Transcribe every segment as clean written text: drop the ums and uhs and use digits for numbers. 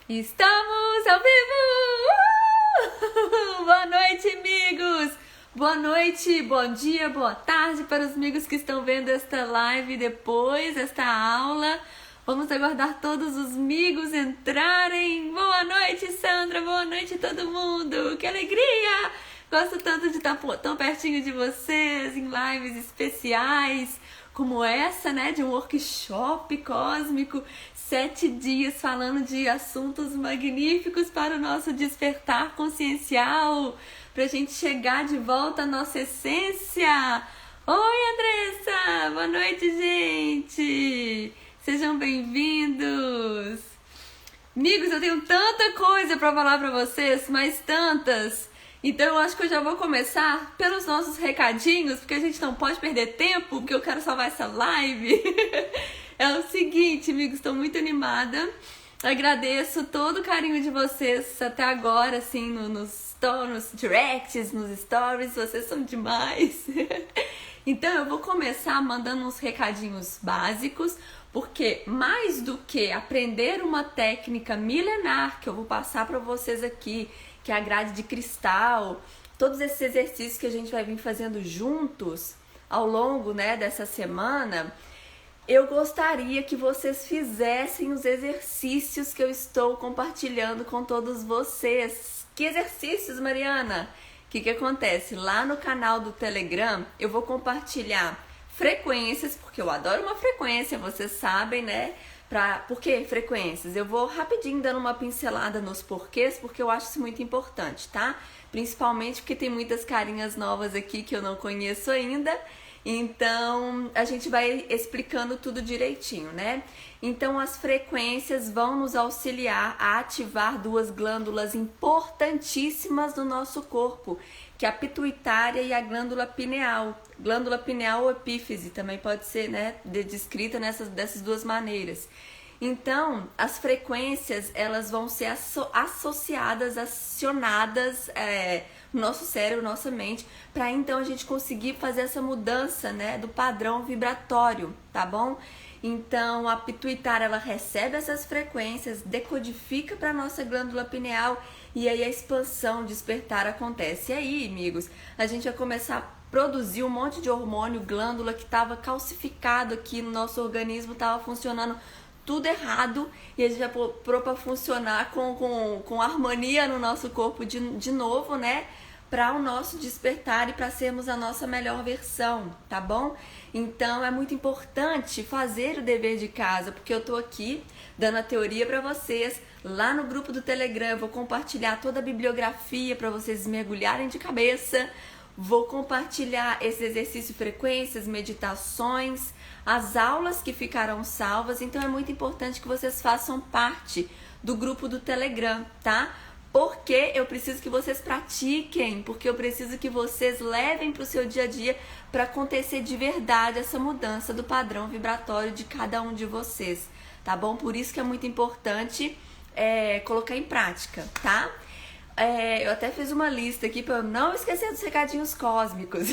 Estamos ao vivo! Boa noite, amigos! Boa noite, bom dia, boa tarde para os amigos que estão vendo esta live depois, esta aula. Vamos aguardar todos os amigos entrarem. Boa noite, Sandra! Boa noite, todo mundo! Que alegria! Gosto tanto de estar tão pertinho de vocês em lives especiais como essa, né? De um workshop cósmico. 7 dias falando de assuntos magníficos para o nosso despertar consciencial, para a gente chegar de volta à nossa essência. Oi, Andressa! Boa noite, gente! Sejam bem-vindos! Amigos, eu tenho tanta coisa para falar para vocês, mas tantas! Então eu acho que eu já vou começar pelos nossos recadinhos, porque a gente não pode perder tempo, porque eu quero salvar essa live. É o seguinte, amigos, estou muito animada. Agradeço todo o carinho de vocês até agora, assim, nos directs, nos stories. Vocês são demais. Então eu vou começar mandando uns recadinhos básicos, porque mais do que aprender uma técnica milenar que eu vou passar para vocês aqui, que é a grade de cristal, todos esses exercícios que a gente vai vir fazendo juntos ao longo, né, dessa semana, eu gostaria que vocês fizessem os exercícios que eu estou compartilhando com todos vocês. Que exercícios, Mariana? O que acontece? Lá no canal do Telegram, eu vou compartilhar frequências, porque eu adoro uma frequência, vocês sabem, né? Por que frequências? Eu vou rapidinho dando uma pincelada nos porquês, porque eu acho isso muito importante, tá? Principalmente porque tem muitas carinhas novas aqui que eu não conheço ainda. Então, a gente vai explicando tudo direitinho, né? Então, as frequências vão nos auxiliar a ativar duas glândulas importantíssimas do nosso corpo, que é a pituitária e a glândula pineal. Glândula pineal ou epífise também pode ser, né, descrita dessas duas maneiras. Então, as frequências, elas vão ser associadas, acionadas no nosso cérebro, nossa mente, para então a gente conseguir fazer essa mudança, né, do padrão vibratório, tá bom? Então, a pituitária, ela recebe essas frequências, decodifica para a nossa glândula pineal e aí a expansão, o despertar acontece. E aí, amigos, a gente vai começar a produzir um monte de hormônio, glândula que estava calcificado aqui no nosso organismo, estava funcionando tudo errado, e a gente vai pôr para funcionar com harmonia no nosso corpo de novo, né? Para o nosso despertar e para sermos a nossa melhor versão, tá bom? Então é muito importante fazer o dever de casa, porque eu tô aqui dando a teoria para vocês. Lá no grupo do Telegram eu vou compartilhar toda a bibliografia para vocês mergulharem de cabeça. Vou compartilhar esse exercício, frequências, meditações, as aulas que ficarão salvas. Então é muito importante que vocês façam parte do grupo do Telegram, tá? Porque eu preciso que vocês pratiquem, porque eu preciso que vocês levem para o seu dia a dia para acontecer de verdade essa mudança do padrão vibratório de cada um de vocês, tá bom? Por isso que é muito importante colocar em prática, tá? Eu até fiz uma lista aqui para eu não esquecer dos recadinhos cósmicos.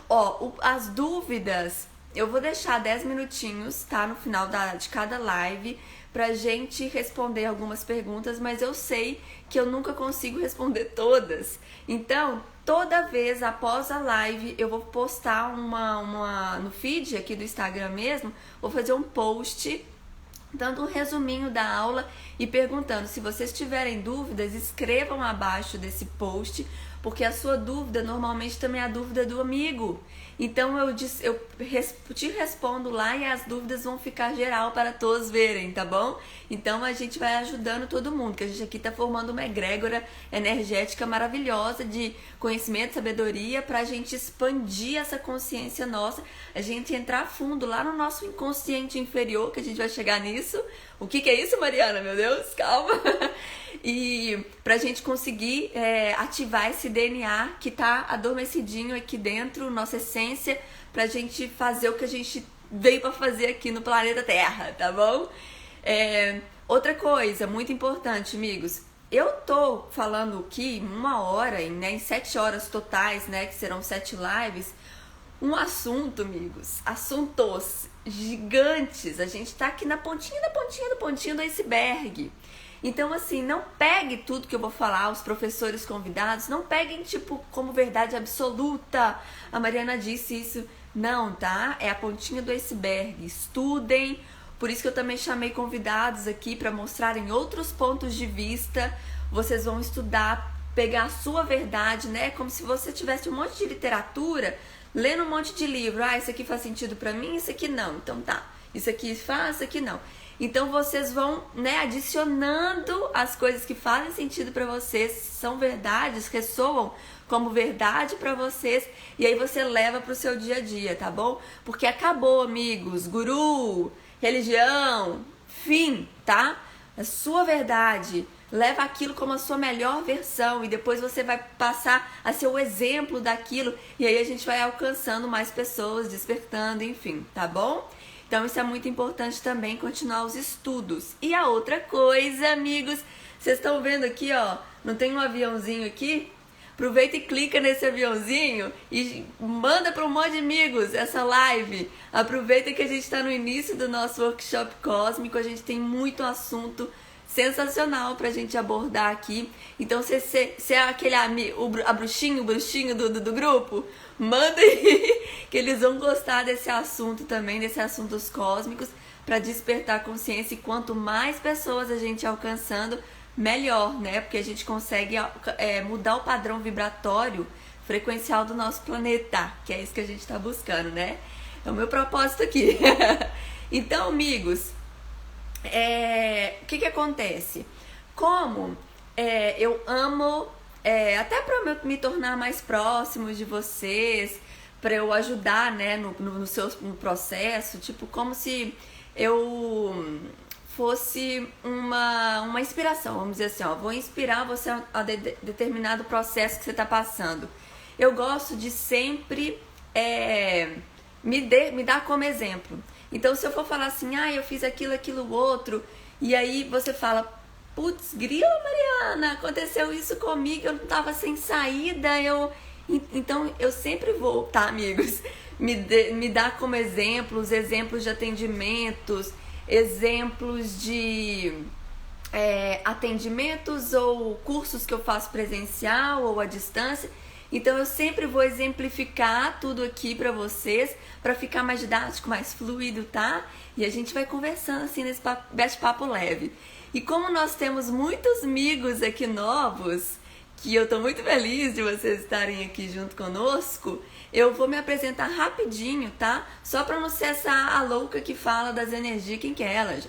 Ó, as dúvidas, eu vou deixar 10 minutinhos, tá? No final de cada live, pra gente responder algumas perguntas, mas eu sei que eu nunca consigo responder todas. Então, toda vez após a live, eu vou postar no feed aqui do Instagram mesmo, vou fazer um post dando um resuminho da aula e perguntando. Se vocês tiverem dúvidas, escrevam abaixo desse post, porque a sua dúvida normalmente também é a dúvida do amigo. Então eu te respondo lá e as dúvidas vão ficar geral para todos verem, tá bom? Então a gente vai ajudando todo mundo, que a gente aqui tá formando uma egrégora energética maravilhosa de conhecimento, sabedoria, pra gente expandir essa consciência nossa, a gente entrar fundo lá no nosso inconsciente inferior, que a gente vai chegar nisso. O que é isso, Mariana? Meu Deus, calma! E pra gente conseguir ativar esse DNA que tá adormecidinho aqui dentro, nossa essência, pra gente fazer o que a gente veio pra fazer aqui no planeta Terra, tá bom? Outra coisa muito importante, amigos, eu tô falando aqui em 1 hora, em 7 horas totais, né, que serão 7 lives, um assunto, amigos, assuntos gigantes. A gente tá aqui na pontinha do iceberg. Então, assim, não pegue tudo que eu vou falar, os professores convidados, não peguem, tipo, como verdade absoluta. A Mariana disse isso. Não, tá? É a pontinha do iceberg. Estudem. Por isso que eu também chamei convidados aqui para mostrarem outros pontos de vista. Vocês vão estudar, pegar a sua verdade, né? Como se você tivesse um monte de literatura, lendo um monte de livro. Ah, isso aqui faz sentido para mim, isso aqui não. Então tá. Isso aqui faz, isso aqui não. Então vocês vão, né, adicionando as coisas que fazem sentido para vocês, são verdades, ressoam como verdade para vocês, e aí você leva para o seu dia a dia, tá bom? Porque acabou, amigos, guru, religião, fim, tá? A sua verdade, leva aquilo como a sua melhor versão e depois você vai passar a ser o exemplo daquilo e aí a gente vai alcançando mais pessoas, despertando, enfim, tá bom? Então isso é muito importante também, continuar os estudos. E a outra coisa, amigos, vocês estão vendo aqui, ó, não tem um aviãozinho aqui? Aproveita e clica nesse aviãozinho e manda para um monte de amigos essa live. Aproveita que a gente está no início do nosso workshop cósmico, a gente tem muito assunto sensacional pra gente abordar aqui. Então, se é aquele amigo, o bruxinho do grupo, manda aí que eles vão gostar desse assunto também, desse assunto dos cósmicos, para despertar a consciência. E quanto mais pessoas a gente alcançando, melhor, né? Porque a gente consegue mudar o padrão vibratório frequencial do nosso planeta, que é isso que a gente está buscando, né? É o meu propósito aqui. Então, amigos, o que acontece? Como eu amo, até para me tornar mais próximo de vocês, para eu ajudar, né, no processo, tipo, como se eu fosse uma inspiração, vamos dizer assim, ó, vou inspirar você a determinado processo que você está passando. Eu gosto de sempre me dar como exemplo. Então, se eu for falar assim, eu fiz aquilo, outro, e aí você fala, putz, grila, Mariana, aconteceu isso comigo, eu não tava sem saída, Então, eu sempre vou, tá, amigos? Me dar como exemplos de atendimentos, exemplos de atendimentos ou cursos que eu faço presencial ou à distância. Então eu sempre vou exemplificar tudo aqui pra vocês, pra ficar mais didático, mais fluido, tá? E a gente vai conversando assim nesse bate-papo leve. E como nós temos muitos amigos aqui novos, que eu tô muito feliz de vocês estarem aqui junto conosco, eu vou me apresentar rapidinho, tá? Só pra não ser a louca que fala das energias, quem que é ela, gente?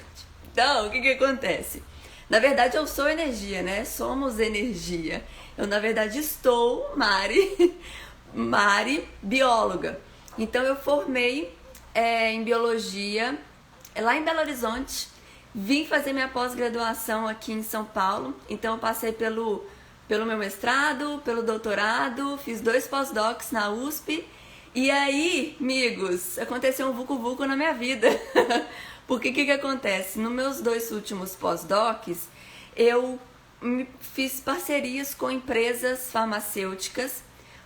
Então, o que acontece? Na verdade, eu sou energia, né? Somos energia. Eu, na verdade, estou Mari, bióloga. Então, eu formei em biologia lá em Belo Horizonte. Vim fazer minha pós-graduação aqui em São Paulo. Então, eu passei pelo meu mestrado, pelo doutorado, fiz 2 pós-docs na USP. E aí, amigos, aconteceu um vucu-vucu na minha vida. Porque o que acontece? Nos meus 2 últimos pós-docs, eu fiz parcerias com empresas farmacêuticas,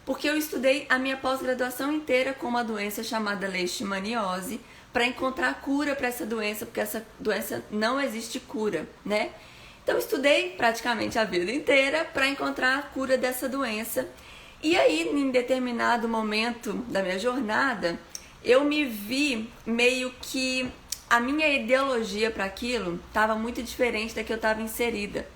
porque eu estudei a minha pós-graduação inteira com uma doença chamada leishmaniose, para encontrar cura para essa doença, porque essa doença não existe cura, né? Então, eu estudei praticamente a vida inteira para encontrar a cura dessa doença. E aí, em determinado momento da minha jornada, eu me vi meio que a minha ideologia para aquilo estava muito diferente da que eu estava inserida.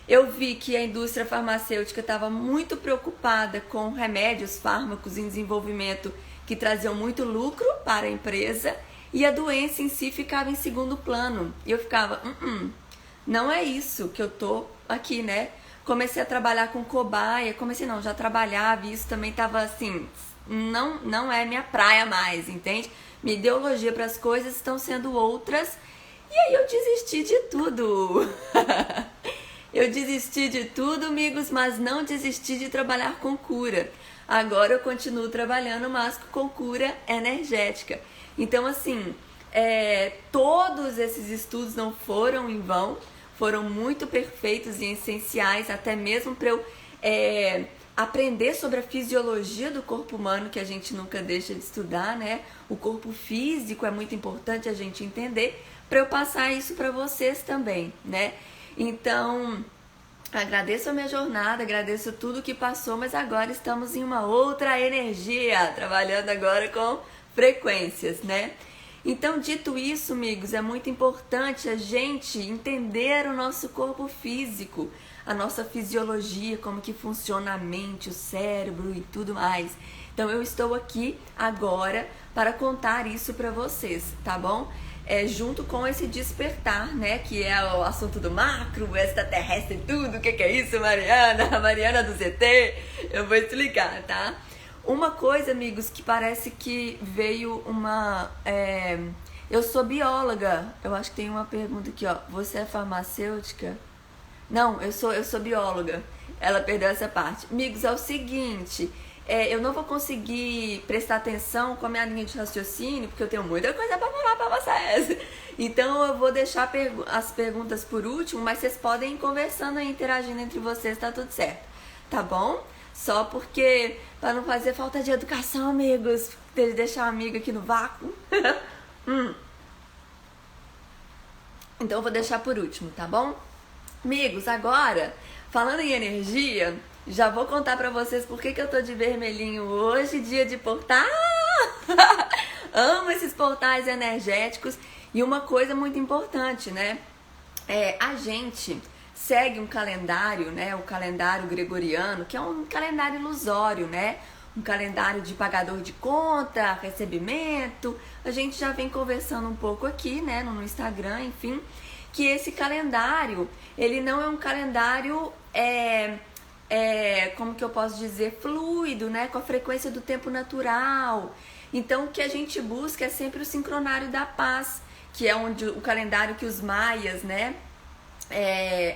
Eu vi que a indústria farmacêutica estava muito preocupada com remédios, fármacos em desenvolvimento que traziam muito lucro para a empresa e a doença em si ficava em segundo plano. E eu ficava, não é isso que eu tô aqui, né? Comecei a trabalhar com cobaia, já trabalhava e isso também estava assim, não é minha praia mais, entende? Minha ideologia para as coisas estão sendo outras. E aí eu desisti de tudo. Eu desisti de tudo, amigos, mas não desisti de trabalhar com cura. Agora eu continuo trabalhando, mas com cura energética. Então, assim, todos esses estudos não foram em vão, foram muito perfeitos e essenciais, até mesmo para eu aprender sobre a fisiologia do corpo humano, que a gente nunca deixa de estudar, né? O corpo físico é muito importante a gente entender, para eu passar isso para vocês também, né? Então, agradeço a minha jornada, agradeço tudo que passou, mas agora estamos em uma outra energia, trabalhando agora com frequências, né? Então, dito isso, amigos, é muito importante a gente entender o nosso corpo físico, a nossa fisiologia, como que funciona a mente, o cérebro e tudo mais. Então, eu estou aqui agora para contar isso para vocês, tá bom? Junto com esse despertar, né, que é o assunto do macro, extraterrestre e tudo, o que é isso, Mariana? A Mariana do ZT, eu vou explicar, tá? Uma coisa, amigos, que parece que veio uma... eu sou bióloga, eu acho que tem uma pergunta aqui, ó, você é farmacêutica? Não, eu sou bióloga, ela perdeu essa parte. Amigos, é o seguinte... eu não vou conseguir prestar atenção com a minha linha de raciocínio, porque eu tenho muita coisa pra falar pra vocês. Então eu vou deixar as perguntas por último, mas vocês podem ir conversando e interagindo entre vocês, tá tudo certo. Tá bom? Só porque, pra não fazer falta de educação, amigos, deixar o amigo aqui no vácuo. Então eu vou deixar por último, tá bom? Amigos, agora, falando em energia... Já vou contar pra vocês por que eu tô de vermelhinho hoje, dia de portal. Amo esses portais energéticos. E uma coisa muito importante, né? A gente segue um calendário, né? O calendário gregoriano, que é um calendário ilusório, né? Um calendário de pagador de conta, recebimento. A gente já vem conversando um pouco aqui, né? No Instagram, enfim. Que esse calendário, ele não é um calendário... como que eu posso dizer, fluido, né, com a frequência do tempo natural. Então o que a gente busca é sempre o sincronário da paz, que é onde o calendário que os maias, né,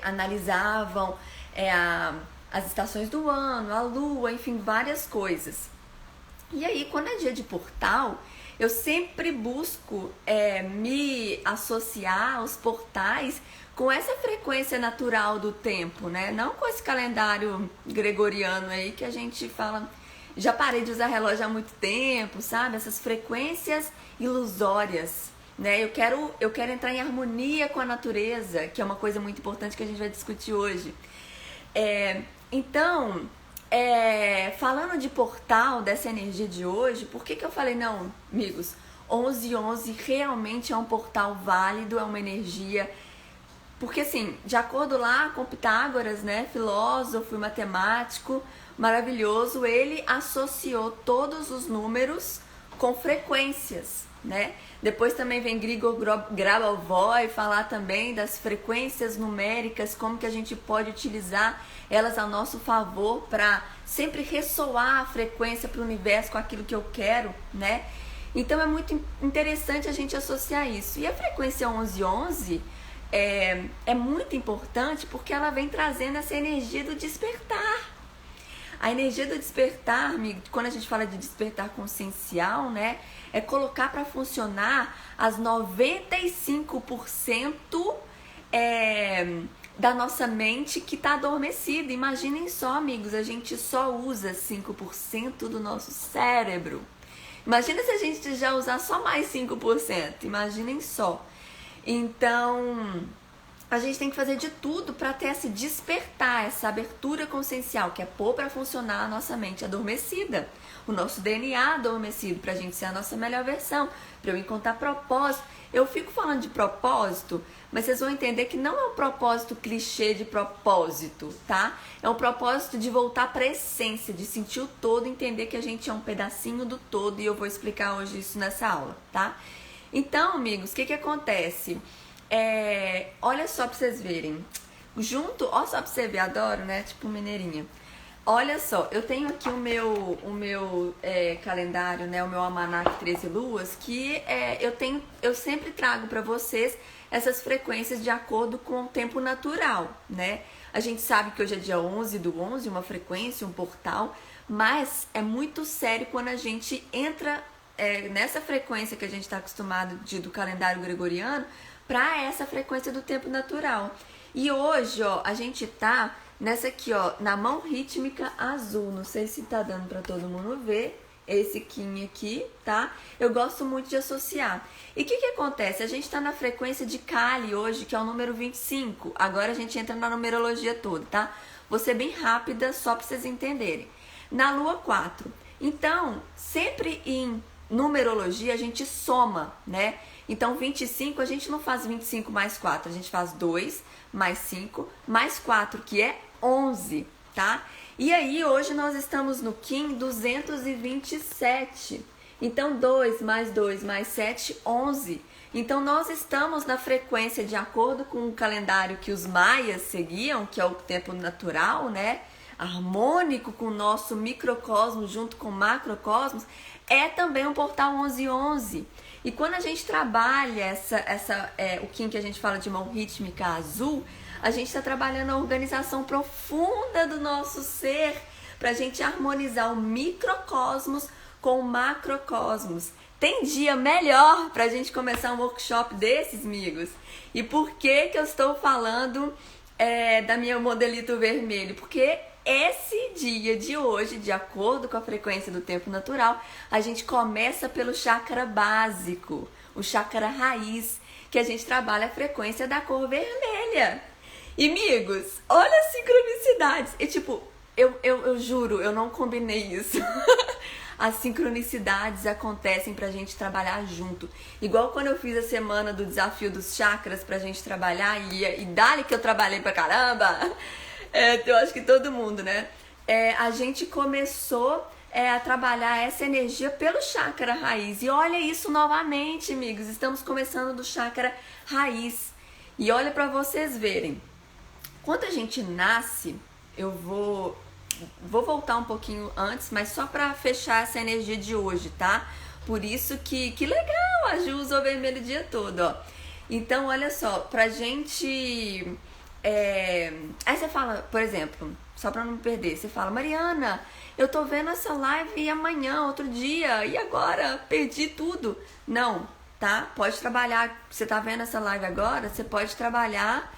analisavam as estações do ano, a lua, enfim, várias coisas. E aí, quando é dia de portal, eu sempre busco me associar aos portais com essa frequência natural do tempo, né? Não com esse calendário gregoriano aí que a gente fala... Já parei de usar relógio há muito tempo, sabe? Essas frequências ilusórias, né? Eu quero entrar em harmonia com a natureza, que é uma coisa muito importante que a gente vai discutir hoje. Então, falando de portal, dessa energia de hoje, por que eu falei, não, amigos, 1111 realmente é um portal válido, é uma energia... Porque assim, de acordo lá com Pitágoras, né, filósofo e matemático maravilhoso, ele associou todos os números com frequências, né? Depois também vem Grigor Grabovoi falar também das frequências numéricas, como que a gente pode utilizar elas a nosso favor para sempre ressoar a frequência para o universo com aquilo que eu quero, né? Então é muito interessante a gente associar isso. E a frequência 1111 é muito importante porque ela vem trazendo essa energia do despertar. A energia do despertar, amigo, quando a gente fala de despertar consciencial, né, é colocar para funcionar as 95% da nossa mente que está adormecida. Imaginem só, amigos, a gente só usa 5% do nosso cérebro. Imagina se a gente já usar só mais 5%, imaginem só. Então, a gente tem que fazer de tudo para ter esse despertar, essa abertura consciencial, que é pôr para funcionar a nossa mente adormecida, o nosso DNA adormecido, para a gente ser a nossa melhor versão, para eu encontrar propósito. Eu fico falando de propósito, mas vocês vão entender que não é um propósito clichê de propósito, tá? É um propósito de voltar para a essência, de sentir o todo, entender que a gente é um pedacinho do todo, e eu vou explicar hoje isso nessa aula, tá? Então, amigos, o que acontece? Olha só pra vocês verem. Ó só pra você ver, adoro, né? Tipo mineirinha. Olha só, eu tenho aqui o meu calendário, né? O meu almanac 13 luas, que eu sempre trago pra vocês essas frequências de acordo com o tempo natural, né? A gente sabe que hoje é dia 11/11, uma frequência, um portal, mas é muito sério quando a gente entra... nessa frequência que a gente está acostumado do calendário gregoriano para essa frequência do tempo natural. E hoje, ó, a gente tá nessa aqui, ó, na mão rítmica azul. Não sei se tá dando para todo mundo ver. esse Kim aqui, tá? Eu gosto muito de associar. E o que acontece? A gente tá na frequência de Kali hoje, que é o número 25. Agora a gente entra na numerologia toda, tá? Vou ser bem rápida, só pra vocês entenderem. Na Lua 4. Então, sempre em numerologia a gente soma, né? Então, 25, a gente não faz 25 mais 4, a gente faz 2 mais 5 mais 4, que é 11, tá? E aí, hoje nós estamos no Kim 227. Então, 2 mais 7, 11. Então, nós estamos na frequência de acordo com o calendário que os maias seguiam, que é o tempo natural, né? Harmônico com o nosso microcosmos junto com o macrocosmos, é também um portal 1111. E quando a gente trabalha o Kim que a gente fala de mão rítmica azul, a gente está trabalhando a organização profunda do nosso ser para a gente harmonizar o microcosmos com o macrocosmos. Tem dia melhor para a gente começar um workshop desses, amigos? E por que eu estou falando da minha modelito vermelho? Porque esse dia de hoje, de acordo com a frequência do tempo natural, a gente começa pelo chakra básico, o chakra raiz, que a gente trabalha a frequência da cor vermelha. E, amigos, olha as sincronicidades. E, tipo, eu juro, eu não combinei isso. As sincronicidades acontecem pra gente trabalhar junto. Igual quando eu fiz a semana do desafio dos chakras pra gente trabalhar e dali que eu trabalhei pra caramba. Eu acho que todo mundo, né? A gente começou a trabalhar essa energia pelo chakra raiz. E olha isso novamente, amigos. Estamos começando do chakra raiz. E olha pra vocês verem. Quando a gente nasce, eu vou voltar um pouquinho antes, mas só pra fechar essa energia de hoje, tá? Por isso que legal, a Ju usou vermelho o dia todo, ó. Então, olha só, pra gente... Aí você fala, por exemplo, só pra não me perder, você fala, Mariana, eu tô vendo essa live amanhã, outro dia, e agora? Perdi tudo. Não, tá? Pode trabalhar, você tá vendo essa live agora, você pode trabalhar...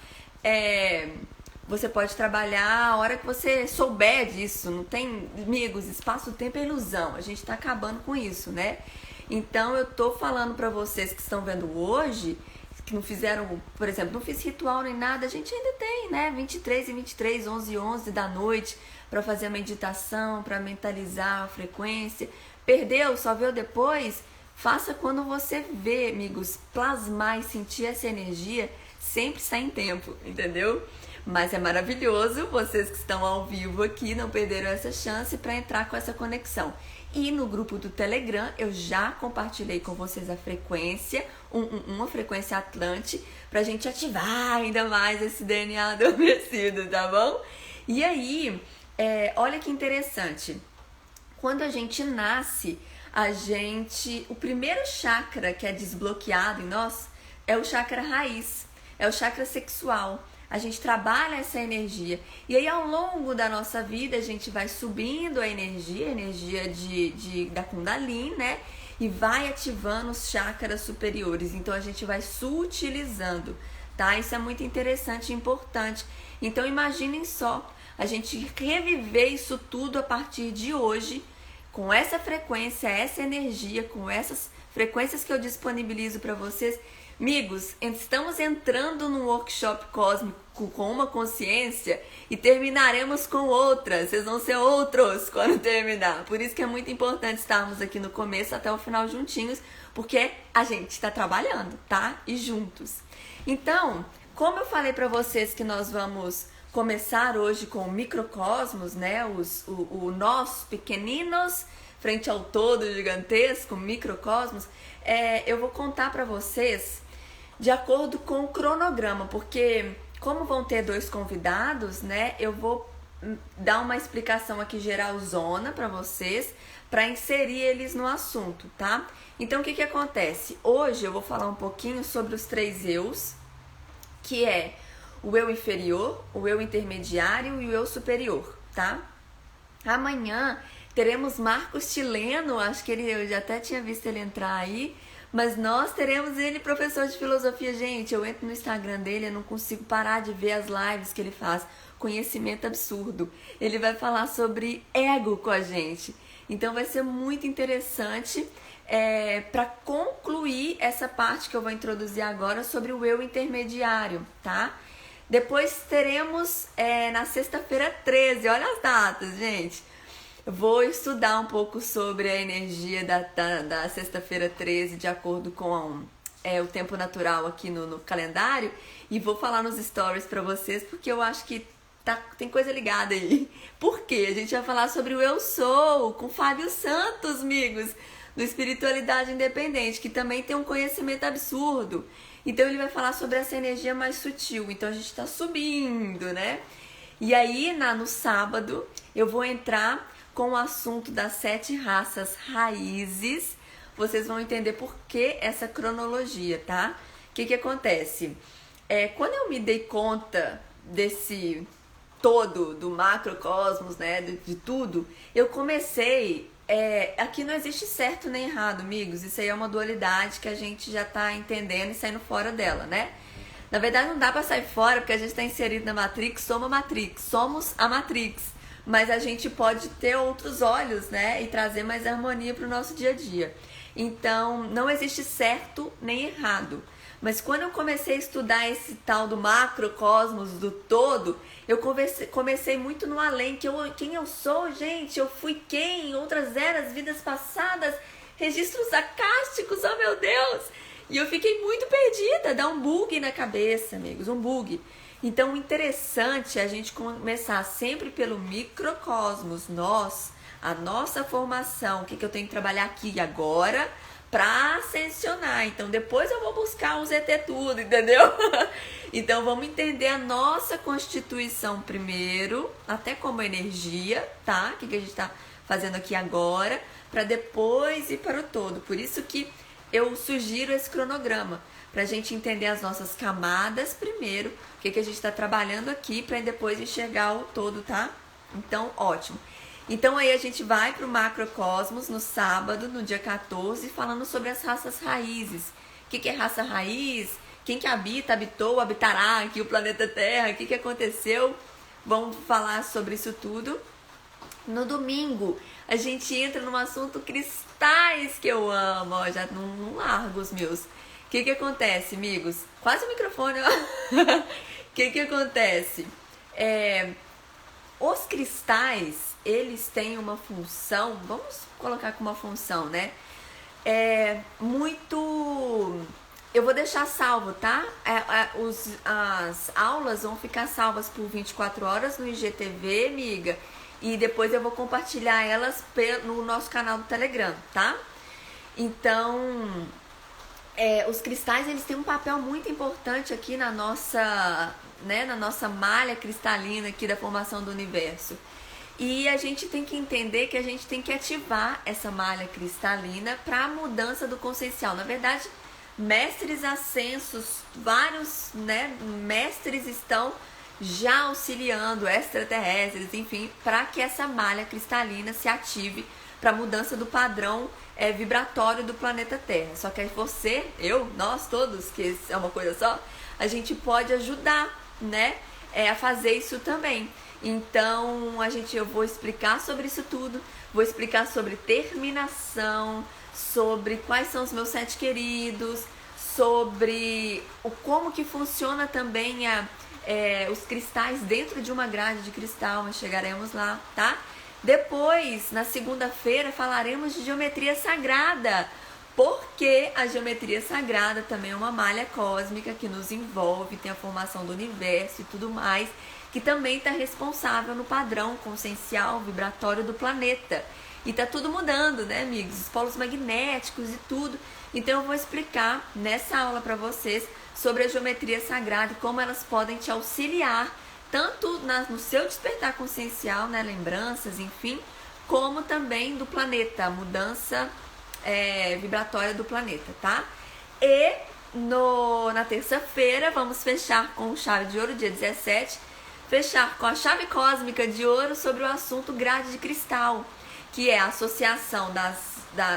Você pode trabalhar a hora que você souber disso. Não tem, amigos, espaço-tempo é ilusão. A gente tá acabando com isso, né? Então, eu tô falando pra vocês que estão vendo hoje, que não fizeram, por exemplo, não fiz ritual nem nada, a gente ainda tem, né? 23 e 23, 11 e 11 da noite, pra fazer a meditação, pra mentalizar a frequência. Perdeu? Só viu depois? Faça quando você vê, amigos. Plasmar e sentir essa energia sempre está em tempo, entendeu? Mas é maravilhoso, vocês que estão ao vivo aqui não perderam essa chance para entrar com essa conexão. E no grupo do Telegram eu já compartilhei com vocês a frequência, uma frequência Atlante, pra gente ativar ainda mais esse DNA adormecido, tá bom? E aí, olha que interessante, quando a gente nasce, o primeiro chakra que é desbloqueado em nós é o chakra raiz, é o chakra sexual. A gente trabalha essa energia. E aí, ao longo da nossa vida, a gente vai subindo a energia da Kundalini, né? E vai ativando os chakras superiores. Então, a gente vai sutilizando, tá? Isso é muito interessante e importante. Então, imaginem só, a gente reviver isso tudo a partir de hoje, com essa frequência, essa energia, com essas frequências que eu disponibilizo para vocês. Amigos, estamos entrando num workshop cósmico com uma consciência e terminaremos com outra. Vocês vão ser outros quando terminar. Por isso que é muito importante estarmos aqui no começo até o final juntinhos, porque a gente está trabalhando, tá? E juntos. Então, como eu falei para vocês que nós vamos começar hoje com o microcosmos, né? Nós pequeninos frente ao todo gigantesco, microcosmos, eu vou contar para vocês de acordo com o cronograma, porque como vão ter 2 convidados, né, eu vou dar uma explicação aqui geralzona para vocês, para inserir eles no assunto, tá? Então, o que acontece? Hoje eu vou falar um pouquinho sobre os 3 eus, que é o eu inferior, o eu intermediário e o eu superior, tá? Amanhã teremos Marcos Tileno, acho que eu já até tinha visto ele entrar aí, mas nós teremos ele professor de filosofia. Gente, eu entro no Instagram dele, eu não consigo parar de ver as lives que ele faz. Conhecimento absurdo. Ele vai falar sobre ego com a gente. Então vai ser muito interessante para concluir essa parte que eu vou introduzir agora sobre o eu intermediário, tá? Depois teremos na sexta-feira 13, olha as datas, gente. Eu vou estudar um pouco sobre a energia da sexta-feira 13, de acordo com o tempo natural aqui no calendário, e vou falar nos stories para vocês, porque eu acho que tem coisa ligada aí. Por quê? A gente vai falar sobre o Eu Sou, com Fábio Santos, amigos, do Espiritualidade Independente, que também tem um conhecimento absurdo. Então ele vai falar sobre essa energia mais sutil. Então a gente está subindo, né? E aí, no sábado, eu vou entrar com o assunto das 7 raças raízes. Vocês vão entender por que essa cronologia, tá? O que acontece? Quando eu me dei conta desse todo, do macrocosmos, né, de tudo, eu comecei... aqui não existe certo nem errado, amigos. Isso aí é uma dualidade que a gente já tá entendendo e saindo fora dela, né? Na verdade, não dá pra sair fora, porque a gente tá inserido na Matrix, somos a Matrix. Mas a gente pode ter outros olhos, né? E trazer mais harmonia pro nosso dia a dia. Então, não existe certo nem errado. Mas quando eu comecei a estudar esse tal do macrocosmos, do todo, eu comecei muito no além, quem eu sou, gente, eu fui quem em outras eras, vidas passadas, registros acásticos, oh meu Deus! E eu fiquei muito perdida, dá um bug na cabeça, amigos, um bug. Então, o interessante é a gente começar sempre pelo microcosmos, a nossa formação, o que eu tenho que trabalhar aqui e agora para ascensionar. Então, depois eu vou buscar um ZT tudo, entendeu? Então, vamos entender a nossa constituição primeiro, até como energia, tá? O que a gente está fazendo aqui agora, para depois ir para o todo. Por isso que eu sugiro esse cronograma, para a gente entender as nossas camadas primeiro, o que a gente está trabalhando aqui, para depois enxergar o todo, tá? Então, ótimo. Então aí a gente vai para o macrocosmos no sábado, no dia 14, falando sobre as raças raízes. O que é raça raiz? Quem que habitou, habitará aqui o planeta Terra? O que aconteceu? Vamos falar sobre isso tudo. No domingo, a gente entra num assunto cristais que eu amo. Ó, já não largo os meus. O que acontece, amigos? Quase o microfone, ó. O que acontece? Os cristais, eles têm uma função, vamos colocar como uma função, né? Eu vou deixar salvo, tá? As aulas vão ficar salvas por 24 horas no IGTV, amiga. E depois eu vou compartilhar elas no nosso canal do Telegram, tá? Então, os cristais, eles têm um papel muito importante aqui na nossa malha cristalina aqui da formação do universo. E a gente tem que entender que a gente tem que ativar essa malha cristalina para a mudança do consciencial. Na verdade, mestres ascensos, vários, né, mestres estão já auxiliando extraterrestres, enfim, para que essa malha cristalina se ative para a mudança do padrão vibratório do planeta Terra. Só que você, nós todos, que é uma coisa só, a gente pode ajudar, né, a fazer isso também. Então, eu vou explicar sobre isso tudo, vou explicar sobre terminação, sobre quais são os meus 7 queridos, sobre como que funciona também os cristais dentro de uma grade de cristal, mas chegaremos lá, tá? Depois, na segunda-feira, falaremos de geometria sagrada, porque a geometria sagrada também é uma malha cósmica que nos envolve, tem a formação do universo e tudo mais, que também está responsável no padrão consciencial vibratório do planeta. E tá tudo mudando, né, amigos? Os polos magnéticos e tudo. Então eu vou explicar nessa aula para vocês sobre a geometria sagrada e como elas podem te auxiliar tanto no seu despertar consciencial, né, lembranças, enfim, como também do planeta, a mudança vibratória do planeta, tá? E na terça-feira vamos fechar com chave de ouro, dia 17, fechar com a chave cósmica de ouro sobre o assunto grade de cristal, que é a associação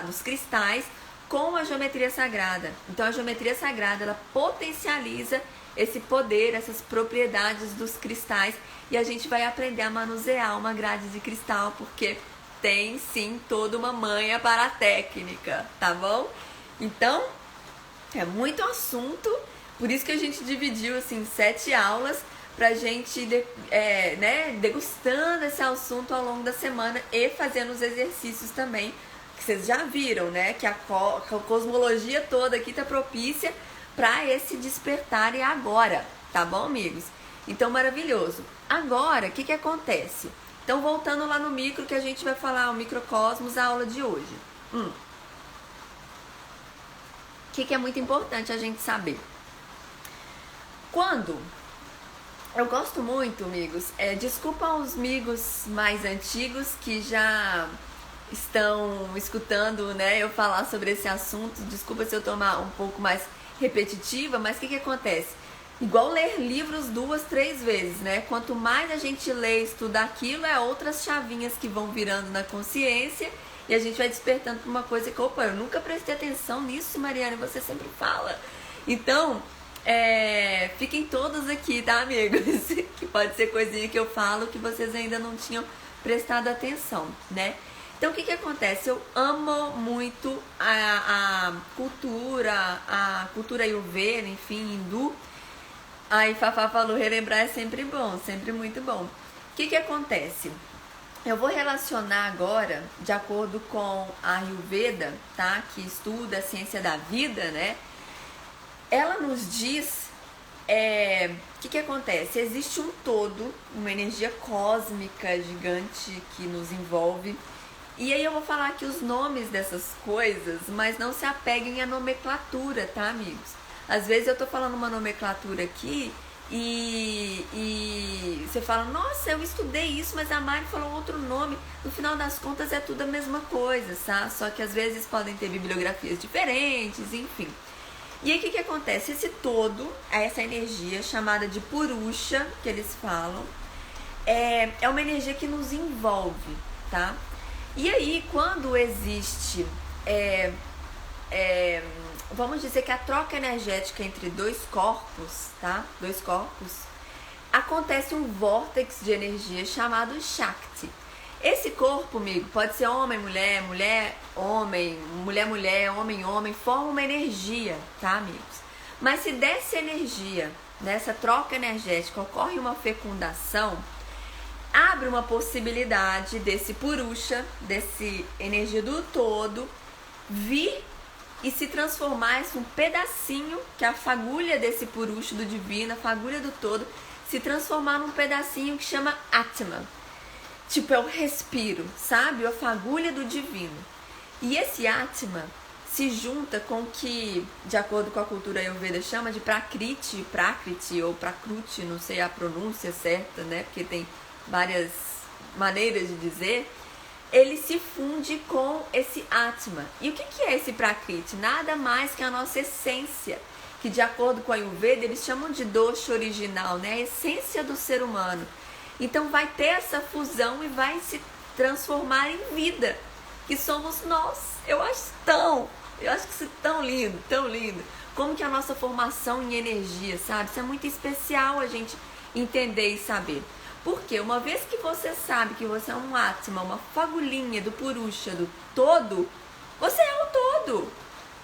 dos cristais com a geometria sagrada. Então a geometria sagrada, ela potencializa esse poder, essas propriedades dos cristais, e a gente vai aprender a manusear uma grade de cristal, porque tem sim toda uma manha para a técnica, tá bom? Então, é muito assunto, por isso que a gente dividiu assim 7 aulas pra gente degustando esse assunto ao longo da semana e fazendo os exercícios também, que vocês já viram, né? Que a cosmologia toda aqui tá propícia para esse despertar e agora, tá bom, amigos? Então, maravilhoso. Agora, o que acontece? Então, voltando lá no micro, que a gente vai falar o microcosmos, a aula de hoje. O que é muito importante a gente saber? Quando... Eu gosto muito, amigos, desculpa aos amigos mais antigos que já estão escutando, né, eu falar sobre esse assunto. Desculpa se eu tomar um pouco mais repetitiva, mas o que acontece? Igual ler livros 2, 3 vezes, né? Quanto mais a gente lê e estuda aquilo, outras chavinhas que vão virando na consciência e a gente vai despertando para uma coisa que, opa, eu nunca prestei atenção nisso, Mariana, você sempre fala. Então, fiquem todos aqui, tá, amigos? Que pode ser coisinha que eu falo que vocês ainda não tinham prestado atenção, né? Então, o que acontece? Eu amo muito a cultura Ayurveda, enfim, hindu. Aí, Fafá falou, relembrar é sempre bom, sempre muito bom. O que acontece? Eu vou relacionar agora, de acordo com a Ayurveda, tá? Que estuda a ciência da vida, né? Ela nos diz, o que acontece? Existe um todo, uma energia cósmica gigante que nos envolve. E aí eu vou falar aqui os nomes dessas coisas, mas não se apeguem à nomenclatura, tá, amigos? Às vezes eu tô falando uma nomenclatura aqui e você fala, nossa, eu estudei isso, mas a Mari falou outro nome. No final das contas é tudo a mesma coisa, tá? Só que às vezes podem ter bibliografias diferentes, enfim. E aí o que acontece? Esse todo, essa energia chamada de Purusha, que eles falam, é uma energia que nos envolve, tá? E aí, quando existe, vamos dizer que a troca energética entre dois corpos, tá? Dois corpos, acontece um vórtex de energia chamado Shakti. Esse corpo, amigo, pode ser homem, mulher, mulher, homem, mulher, mulher, homem, homem, forma uma energia, tá, amigos? Mas se dessa energia, nessa troca energética, ocorre uma fecundação, abre uma possibilidade desse Purusha, desse energia do todo, vir e se transformar em um pedacinho, que é a fagulha desse Purusha do divino, a fagulha do todo, se transformar num pedacinho que chama Atma. Tipo, é o respiro, sabe? A fagulha do divino. E esse Atma se junta com o que, de acordo com a cultura Ayurveda, chama de Prakriti ou Prakruti, não sei a pronúncia certa, né? Porque tem várias maneiras de dizer. Ele se funde com esse Atma. E o que é esse Prakriti? Nada mais que a nossa essência, que de acordo com a Ayurveda, eles chamam de dosha original, né? A essência do ser humano. Então vai ter essa fusão e vai se transformar em vida, que somos nós. Eu acho que isso é tão lindo, tão lindo. Como que a nossa formação em energia, sabe? Isso é muito especial a gente entender e saber. Porque uma vez que você sabe que você é um Atma, uma fagulhinha do Purusha, do todo, você é o todo.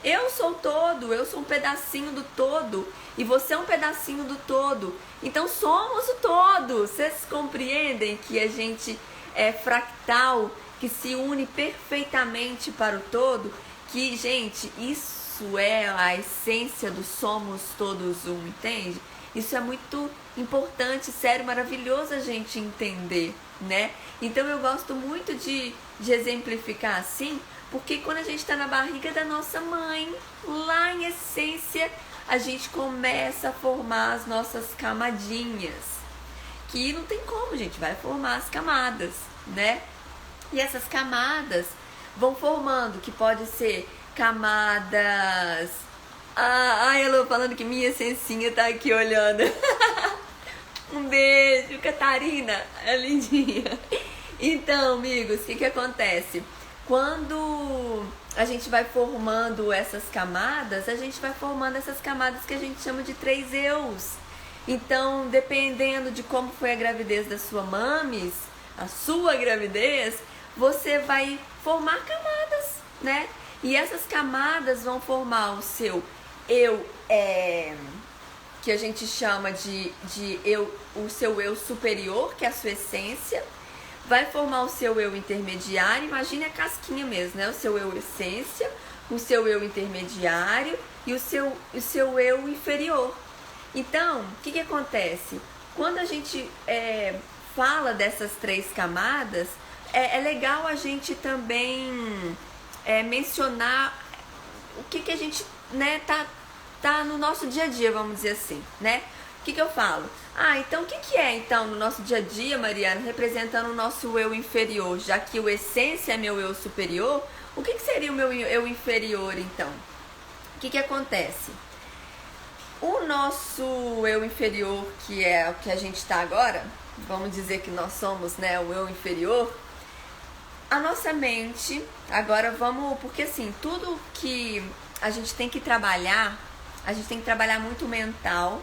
Eu sou o todo, eu sou um pedacinho do todo e você é um pedacinho do todo. Então somos o todo. Vocês compreendem que a gente é fractal, que se une perfeitamente para o todo? Que, gente, isso é a essência do somos todos um, entende? Isso é muito importante, sério, maravilhoso a gente entender, né? Então eu gosto muito de exemplificar assim, porque quando a gente está na barriga da nossa mãe, lá em essência, a gente começa a formar as nossas camadinhas. Que não tem como, gente, vai formar as camadas, né? E essas camadas vão formando, que pode ser camadas... Ai, Elô, falando que minha essencinha tá aqui olhando. Um beijo, Catarina, é lindinha. Então, amigos, o que acontece? Quando a gente vai formando essas camadas, a gente vai formando essas camadas que a gente chama de 3 eus. Então, dependendo de como foi a gravidez da sua mames, a sua gravidez, você vai formar camadas, né? E essas camadas vão formar o seu eu, que a gente chama de eu, o seu eu superior, que é a sua essência. Vai formar o seu eu intermediário, imagine a casquinha mesmo, né? O seu eu essência, o seu eu intermediário e o seu eu inferior. Então, o que acontece? Quando a gente fala dessas 3 camadas, é legal a gente também mencionar o que a gente, né, tá no nosso dia a dia, vamos dizer assim, né? O que eu falo? Então o que é então no nosso dia a dia, Mariana, representando o nosso eu inferior? Já que o essência é meu eu superior, o que seria o meu eu inferior então? O que acontece? O nosso eu inferior, que é o que a gente está agora, vamos dizer que nós somos, né, o eu inferior, a nossa mente, agora vamos, porque assim, tudo que a gente tem que trabalhar muito mental.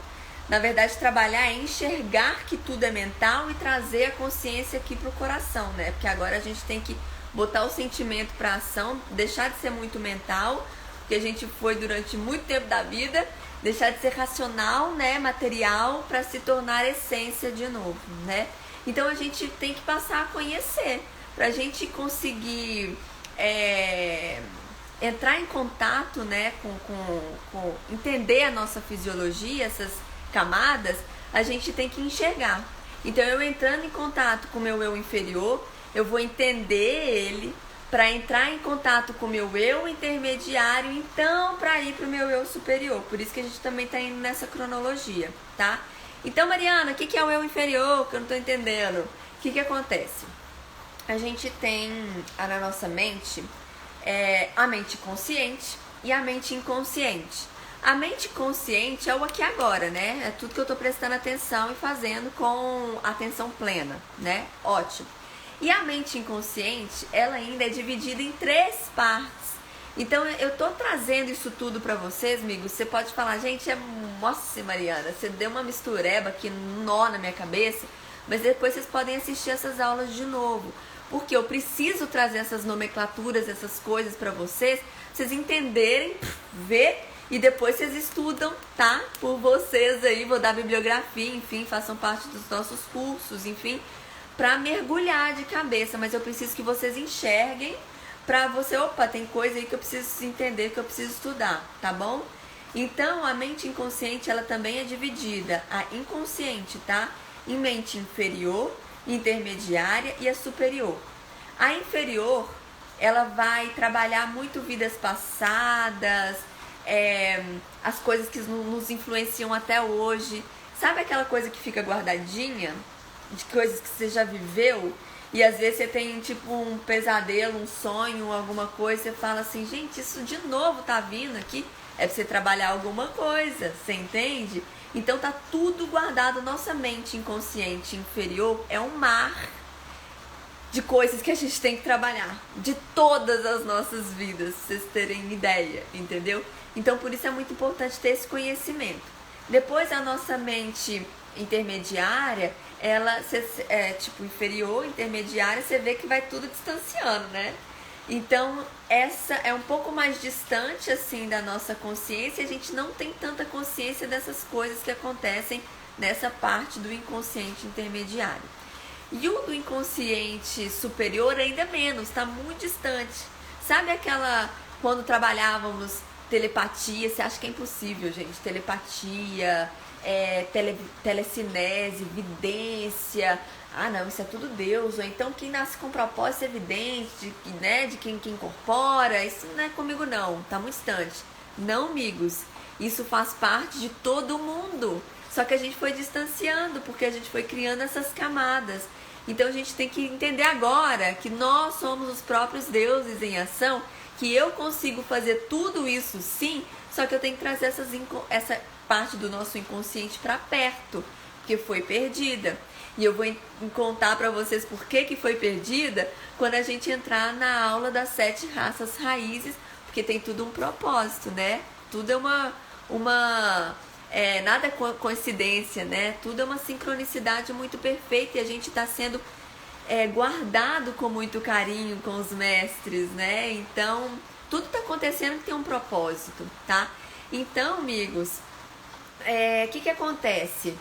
Na verdade, trabalhar é enxergar que tudo é mental e trazer a consciência aqui pro coração, né? Porque agora a gente tem que botar o sentimento pra ação, deixar de ser muito mental, porque a gente foi durante muito tempo da vida, deixar de ser racional, né, material, para se tornar essência de novo, né? Então a gente tem que passar a conhecer, pra gente conseguir entrar em contato, né, com entender a nossa fisiologia, essas camadas, a gente tem que enxergar. Então eu entrando em contato com o meu eu inferior, eu vou entender ele para entrar em contato com o meu eu intermediário, então para ir para o meu eu superior. Por isso que a gente também está indo nessa cronologia, tá? Então, Mariana, o que é o eu inferior? Que eu não estou entendendo. O que acontece? A gente tem na nossa mente a mente consciente e a mente inconsciente. A mente consciente é o aqui e agora, né? É tudo que eu tô prestando atenção e fazendo com atenção plena, né? Ótimo. E a mente inconsciente, ela ainda é dividida em 3 partes. Então, eu tô trazendo isso tudo pra vocês, amigos. Você pode falar, gente, nossa, Mariana, você deu uma mistureba aqui, nó na minha cabeça. Mas depois vocês podem assistir essas aulas de novo. Porque eu preciso trazer essas nomenclaturas, essas coisas pra vocês entenderem, ver. E depois vocês estudam, tá? Por vocês aí, vou dar bibliografia, enfim, façam parte dos nossos cursos, enfim, pra mergulhar de cabeça. Mas eu preciso que vocês enxerguem pra você, opa, tem coisa aí que eu preciso entender, que eu preciso estudar, tá bom? Então, a mente inconsciente, ela também é dividida, a inconsciente, tá? Em mente inferior, intermediária e a superior. A inferior, ela vai trabalhar muito vidas passadas, as coisas que nos influenciam até hoje. Sabe aquela coisa que fica guardadinha? De coisas que você já viveu? E às vezes você tem tipo um pesadelo, um sonho, alguma coisa. Você fala assim, gente, isso de novo tá vindo aqui. É pra você trabalhar alguma coisa, você entende? Então tá tudo guardado. Nossa mente inconsciente inferior é um mar de coisas que a gente tem que trabalhar. De todas as nossas vidas, pra vocês terem ideia, entendeu? Então, por isso é muito importante ter esse conhecimento. Depois, a nossa mente intermediária, ela tipo inferior, intermediária, você vê que vai tudo distanciando, né? Então, essa é um pouco mais distante, assim, da nossa consciência. A gente não tem tanta consciência dessas coisas que acontecem nessa parte do inconsciente intermediário. E o do inconsciente superior ainda menos, está muito distante. Sabe aquela, quando trabalhávamos telepatia, você acha que é impossível, gente? Telepatia, telecinese, vidência. Ah, não, isso é tudo Deus. Ou então quem nasce com propósito é evidente, né? De quem incorpora. Isso não é comigo, não. Tá muito distante. Não, amigos. Isso faz parte de todo mundo. Só que a gente foi distanciando, porque a gente foi criando essas camadas. Então a gente tem que entender agora que nós somos os próprios deuses em ação, que eu consigo fazer tudo isso sim, só que eu tenho que trazer essa parte do nosso inconsciente para perto, que foi perdida. E eu vou contar para vocês por que foi perdida quando a gente entrar na aula das 7 raças raízes, porque tem tudo um propósito, né? Tudo é nada é coincidência, né? Tudo é uma sincronicidade muito perfeita e a gente está sendo guardado com muito carinho com os mestres, né? Então, tudo está acontecendo que tem um propósito, tá? Então, amigos, que acontece?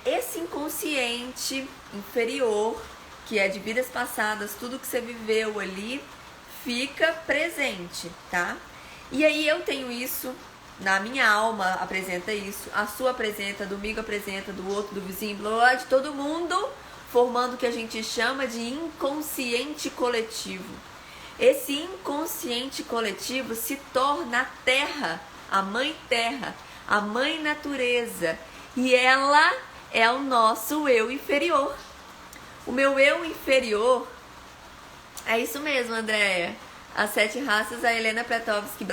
Esse inconsciente inferior, que é de vidas passadas, tudo que você viveu ali, fica presente, tá? E aí eu tenho isso, na minha alma apresenta isso, a sua apresenta, domingo apresenta, do outro, do vizinho, blá, de todo mundo, formando o que a gente chama de inconsciente coletivo. Esse inconsciente coletivo se torna a terra, a mãe terra, a mãe natureza, e ela é o nosso eu inferior. O meu eu inferior é isso mesmo, Andréia. As 7 raças, a Helena Blavatsky,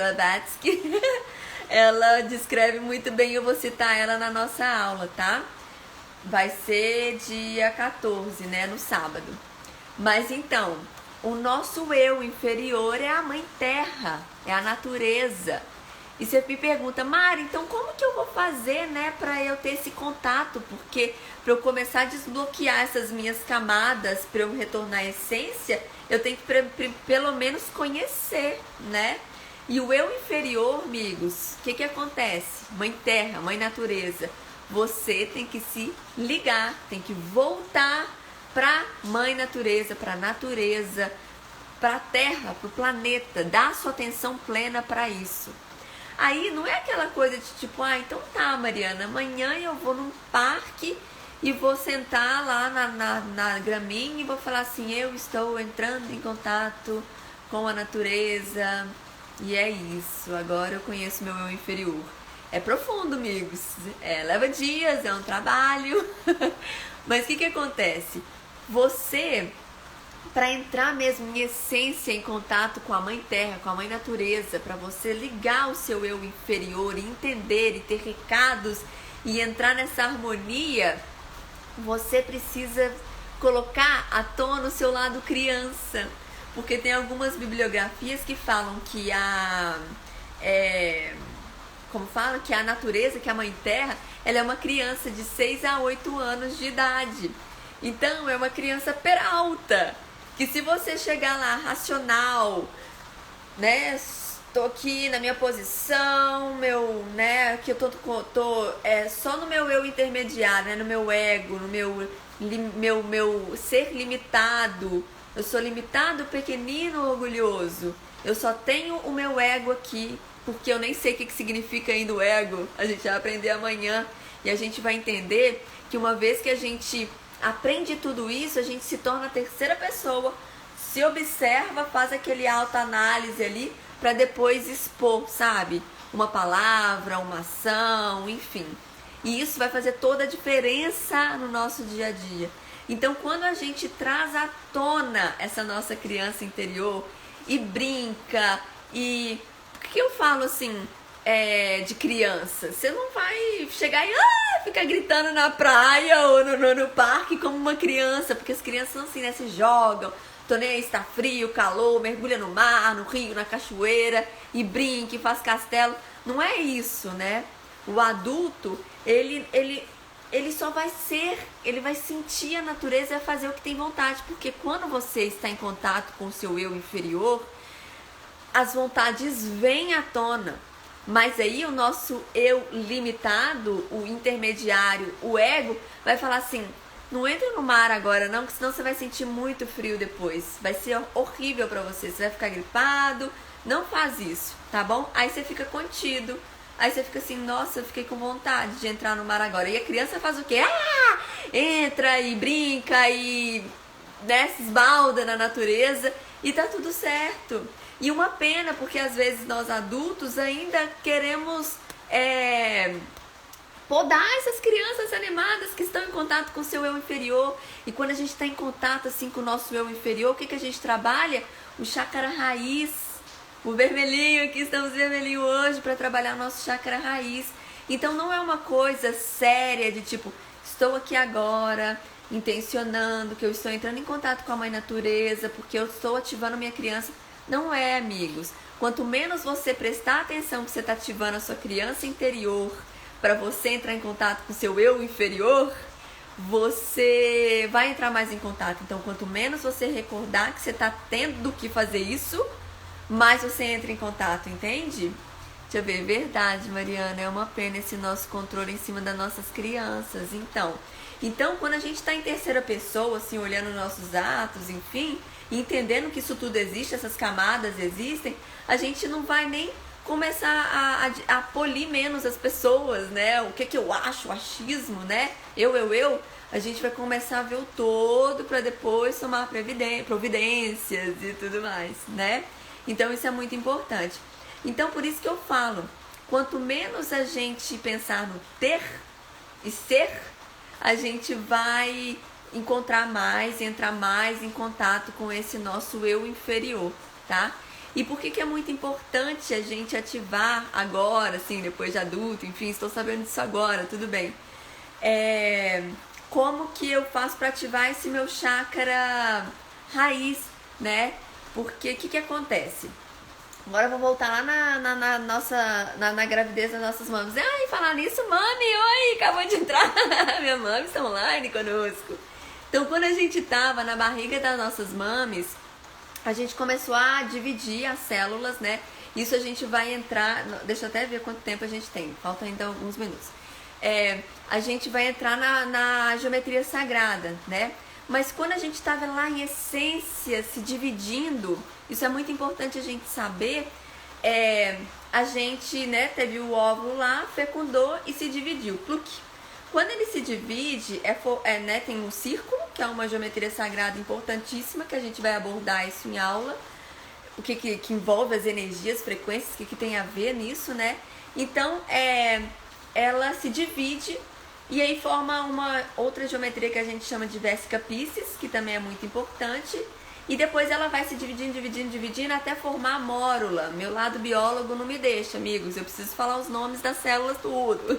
ela descreve muito bem, eu vou citar ela na nossa aula, tá? Vai ser dia 14, né, no sábado. Mas então, o nosso eu inferior é a mãe terra, é a natureza. E você me pergunta, Mari, então como que eu vou fazer, né, para eu ter esse contato? Porque para eu começar a desbloquear essas minhas camadas, para eu retornar à essência, eu tenho que pelo menos conhecer, né? E o eu inferior, amigos, o que acontece? Mãe terra, mãe natureza, você tem que se ligar, tem que voltar para mãe natureza, para a terra, para o planeta, dar sua atenção plena para isso. Aí não é aquela coisa de tipo, então tá, Mariana, amanhã eu vou num parque e vou sentar lá na graminha e vou falar assim, eu estou entrando em contato com a natureza e é isso, agora eu conheço meu eu inferior. É profundo, amigos, leva dias, é um trabalho, mas o que acontece? Você, para entrar mesmo em essência, em contato com a mãe terra, com a mãe natureza, para você ligar o seu eu inferior e entender e ter recados e entrar nessa harmonia, você precisa colocar à tona o seu lado criança, porque tem algumas bibliografias que falam que que a natureza, que a mãe terra, ela é uma criança de 6 a 8 anos de idade. Então, é uma criança peralta, que se você chegar lá racional, né, estou aqui na minha posição, que eu tô só no meu eu intermediário, né, no meu ego, no meu ser limitado, eu sou limitado, pequenino, orgulhoso, eu só tenho o meu ego aqui, porque eu nem sei o que significa ainda o ego, a gente vai aprender amanhã, e a gente vai entender que uma vez que a gente aprende tudo isso, a gente se torna a terceira pessoa, se observa, faz aquele autoanálise ali para depois expor, sabe? Uma palavra, uma ação, enfim. E isso vai fazer toda a diferença no nosso dia a dia. Então, quando a gente traz à tona essa nossa criança interior e brinca e... Por que eu falo assim... de criança, você não vai chegar e ficar gritando na praia ou no parque como uma criança, porque as crianças são assim, né, se jogam, tô nem aí, está frio, calor, mergulha no mar, no rio, na cachoeira e brinca e faz castelo, não é isso, né? O adulto, ele só vai ele vai sentir a natureza e vai fazer o que tem vontade, porque quando você está em contato com o seu eu inferior, as vontades vêm à tona. Mas aí o nosso eu limitado, o intermediário, o ego, vai falar assim, não entra no mar agora não, porque senão você vai sentir muito frio depois. Vai ser horrível pra você, você vai ficar gripado, não faz isso, tá bom? Aí você fica contido, aí você fica assim, nossa, eu fiquei com vontade de entrar no mar agora. E a criança faz o quê? Entra e brinca e se esbalda na natureza e tá tudo certo. E uma pena, porque às vezes nós adultos ainda queremos podar essas crianças animadas que estão em contato com o seu eu inferior. E quando a gente está em contato assim com o nosso eu inferior, o que a gente trabalha? O chakra raiz, o vermelhinho, aqui estamos vermelhinho hoje para trabalhar o nosso chakra raiz. Então não é uma coisa séria de tipo, estou aqui agora intencionando que eu estou entrando em contato com a mãe natureza, porque eu estou ativando minha criança. Não é, amigos. Quanto menos você prestar atenção que você está ativando a sua criança interior para você entrar em contato com o seu eu inferior, você vai entrar mais em contato. Então, quanto menos você recordar que você está tendo que fazer isso, mais você entra em contato, entende? Deixa eu ver, verdade, Mariana, é uma pena esse nosso controle em cima das nossas crianças. Então quando a gente está em terceira pessoa, assim, olhando nossos atos, enfim, entendendo que isso tudo existe, essas camadas existem, a gente não vai nem começar a polir menos as pessoas, né? O que eu acho, o achismo, né? Eu. A gente vai começar a ver o todo para depois tomar providências e tudo mais, né? Então isso é muito importante. Então por isso que eu falo, quanto menos a gente pensar no ter e ser, a gente vai encontrar mais, entrar mais em contato com esse nosso eu inferior, tá? E por que é muito importante a gente ativar agora, assim, depois de adulto, enfim, estou sabendo disso agora, tudo bem. Como que eu faço para ativar esse meu chakra raiz, né? Porque o que acontece? Agora eu vou voltar lá na gravidez das nossas mamas. Ai, falar nisso, mami, oi, acabou de entrar. Minha mami está online conosco. Então, quando a gente estava na barriga das nossas mames, a gente começou a dividir as células, né? Isso a gente vai entrar... Deixa eu até ver quanto tempo a gente tem. Falta ainda alguns minutos. A gente vai entrar na geometria sagrada, né? Mas quando a gente estava lá em essência, se dividindo, isso é muito importante a gente saber, a gente, né, teve o óvulo lá, fecundou e se dividiu. Quando ele se divide, né, tem um círculo, que é uma geometria sagrada importantíssima, que a gente vai abordar isso em aula, o que envolve as energias, frequências, o que tem a ver nisso, né? Então, ela se divide e aí forma uma outra geometria que a gente chama de Vésica Piscis, que também é muito importante. E depois ela vai se dividindo até formar a mórula. Meu lado biólogo não me deixa, amigos. Eu preciso falar os nomes das células tudo.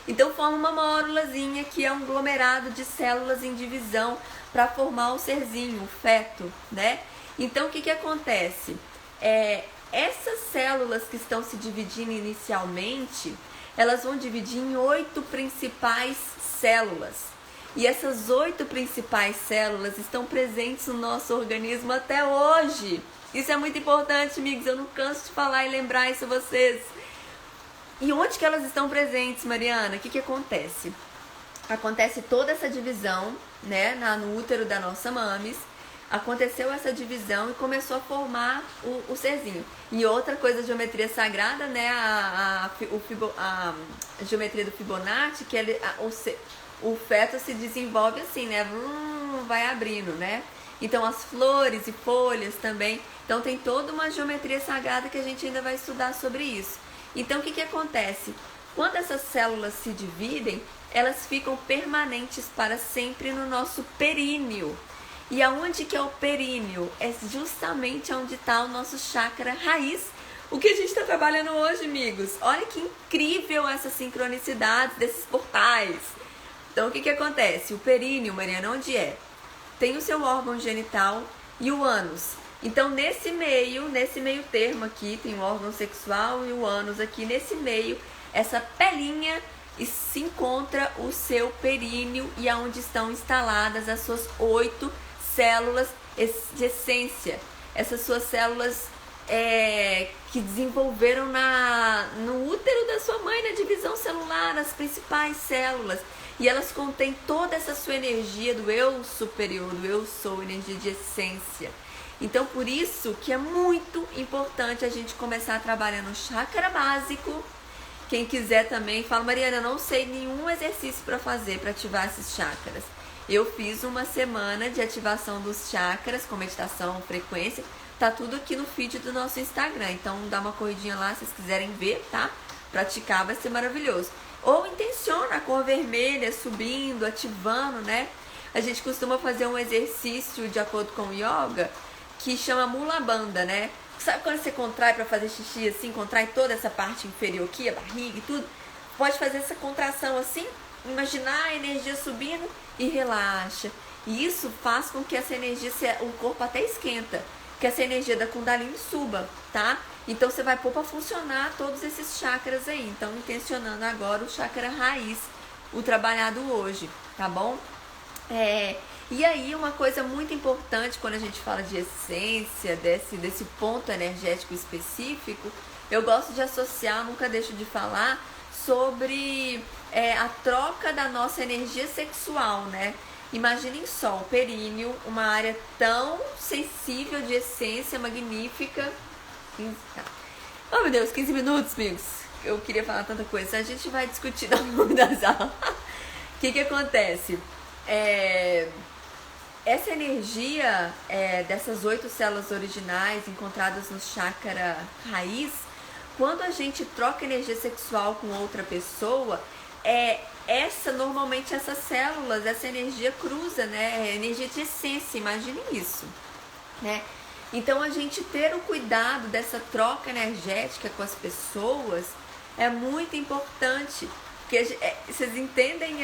Então forma uma mórulazinha que é um aglomerado de células em divisão para formar o serzinho, o feto, né? Então o que acontece? Essas células que estão se dividindo inicialmente, elas vão dividir em 8 principais células. E essas 8 principais células estão presentes no nosso organismo até hoje. Isso é muito importante, amigos. Eu não canso de falar e lembrar isso a vocês. E onde que elas estão presentes, Mariana? O que acontece? Acontece toda essa divisão, né, no útero da nossa mames. Aconteceu essa divisão e começou a formar o serzinho. E outra coisa, geometria sagrada, né, a geometria do Fibonacci, que o feto se desenvolve assim, né, vai abrindo, né. Então as flores e folhas também. Então tem toda uma geometria sagrada que a gente ainda vai estudar sobre isso. Então o que acontece? Quando essas células se dividem, elas ficam permanentes para sempre no nosso períneo. E aonde que é o períneo? É justamente onde está o nosso chakra raiz. O que a gente está trabalhando hoje, amigos? Olha que incrível essa sincronicidade desses portais. Então, o que acontece? O períneo, Mariana, onde é? Tem o seu órgão genital e o ânus. Então, nesse meio termo aqui, tem o órgão sexual e o ânus aqui. Nesse meio, essa pelinha, e se encontra o seu períneo e aonde estão instaladas as suas 8 células de essência. Essas suas células que desenvolveram no útero da sua mãe, na divisão celular, as principais células. E elas contêm toda essa sua energia do eu superior, do eu sou, energia de essência. Então, por isso que é muito importante a gente começar a trabalhar no chakra básico. Quem quiser também, fala, Mariana, eu não sei nenhum exercício para fazer para ativar esses chakras. Eu fiz uma semana de ativação dos chakras com meditação, frequência. Tá tudo aqui no feed do nosso Instagram. Então dá uma corridinha lá se vocês quiserem ver, tá? Praticar vai ser maravilhoso. Ou intenciona a cor vermelha subindo, ativando, né? A gente costuma fazer um exercício de acordo com o yoga que chama Mula Bandha, né? Sabe quando você contrai para fazer xixi assim, contrai toda essa parte inferior aqui, a barriga e tudo? Pode fazer essa contração assim, imaginar a energia subindo e relaxa. E isso faz com que essa energia, o corpo até esquenta, que essa energia da Kundalini suba, tá? Então você vai pôr para funcionar todos esses chakras aí. Então intencionando agora o chakra raiz, o trabalhado hoje. tá bom? E aí uma coisa muito importante quando a gente fala de essência, desse ponto energético específico, eu gosto de associar, nunca deixo de falar, sobre a troca da nossa energia sexual, né? Imaginem só, o períneo, uma área tão sensível de essência, magnífica. Oh meu Deus, 15 minutos, amigos. Eu queria falar tanta coisa. A gente vai discutir ao longo das aulas. O que acontece? Essa energia dessas 8 células originais encontradas no chakra raiz, quando a gente troca energia sexual com outra pessoa, normalmente essas células, essa energia cruza, né? Energia de essência, imagine isso, né? Então a gente ter o cuidado dessa troca energética com as pessoas é muito importante. Porque vocês entendem